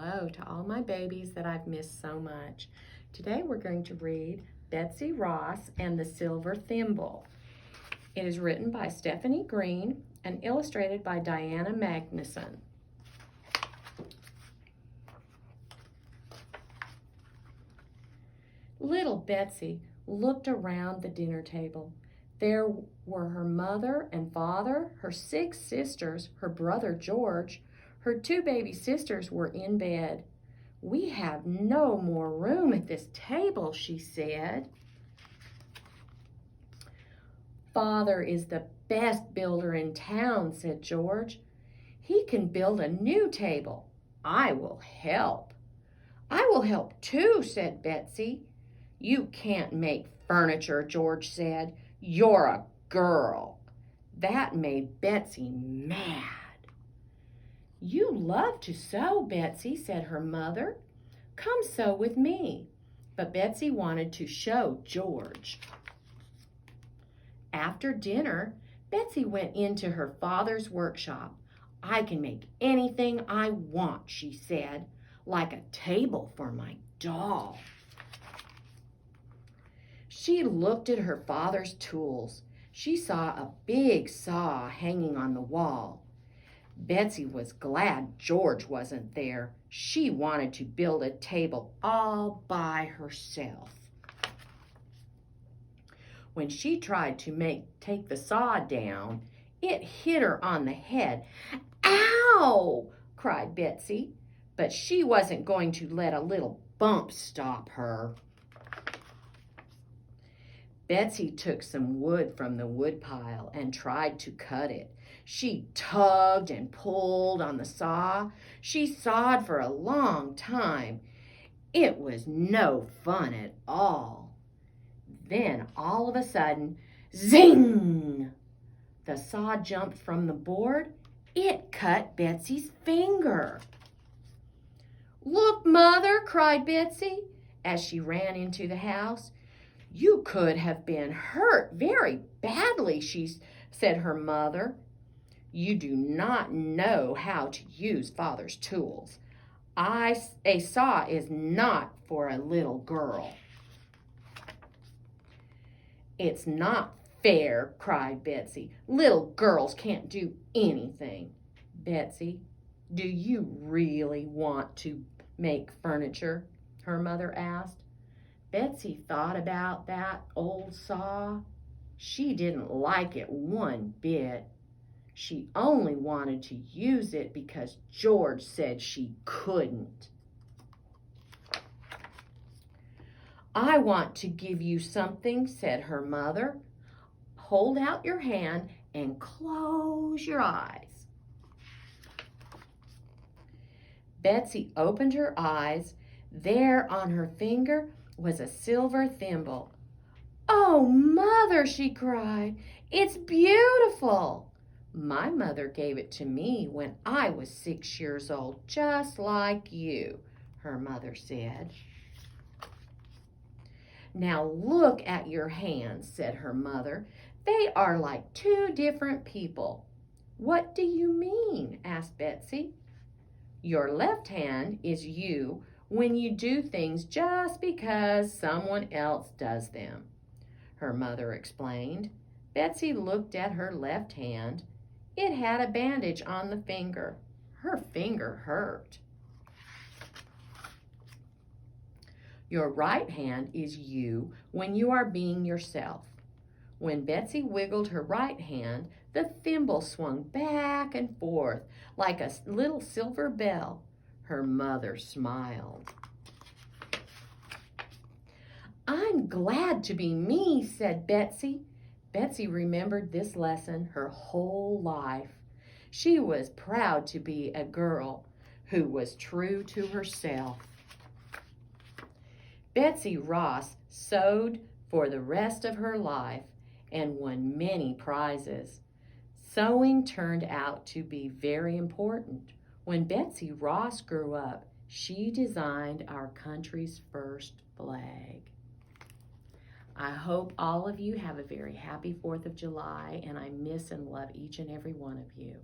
hello to all my babies that I've missed so much. Today we're going to read Betsy Ross and the Silver Thimble. It is written by Stephanie Greene and illustrated by Diana Magnuson. Little Betsy looked around the dinner table. There were her mother and father, her 6 sisters, her brother George. Her 2 baby sisters were in bed. "We have no more room at this table," she said. "Father is the best builder in town," said George. "He can build a new table. I will help." "I will help too," said Betsy. "You can't make furniture," George said. "You're a girl." That made Betsy mad. "You love to sew, Betsy," said her mother. "Come sew with me." But Betsy wanted to show George. After dinner, Betsy went into her father's workshop. "I can make anything I want," she said, "like a table for my doll." She looked at her father's tools. She saw a big saw hanging on the wall. Betsy was glad George wasn't there. She wanted to build a table all by herself. When she tried to take the saw down, it hit her on the head. "Ow!" cried Betsy, but she wasn't going to let a little bump stop her. Betsy took some wood from the woodpile and tried to cut it. She tugged and pulled on the saw. She sawed for a long time. It was no fun at all. Then, all of a sudden, zing! The saw jumped from the board. It cut Betsy's finger. "Look, Mother!" cried Betsy as she ran into the house. "You could have been hurt very badly," said her mother. "You do not know how to use Father's tools. A saw is not for a little girl." "It's not fair," cried Betsy. "Little girls can't do anything." "Betsy, do you really want to make furniture?" her mother asked. Betsy thought about that old saw. She didn't like it one bit. She only wanted to use it because George said she couldn't. "I want to give you something," said her mother. "Hold out your hand and close your eyes." Betsy opened her eyes. There on her finger was a silver thimble. "Oh, Mother," she cried, "it's beautiful." "My mother gave it to me when I was 6 years old, just like you," her mother said. "Now look at your hands," said her mother. "They are like 2 different people." "What do you mean?" asked Betsy. "Your left hand is you when you do things just because someone else does them," her mother explained. Betsy looked at her left hand. It had a bandage on the finger. Her finger hurt. "Your right hand is you when you are being yourself." When Betsy wiggled her right hand, the thimble swung back and forth like a little silver bell. Her mother smiled. "I'm glad to be me," said Betsy. Betsy remembered this lesson her whole life. She was proud to be a girl who was true to herself. Betsy Ross sewed for the rest of her life and won many prizes. Sewing turned out to be very important. When Betsy Ross grew up, she designed our country's first flag. I hope all of you have a very happy 4th of July, and I miss and love each and every one of you.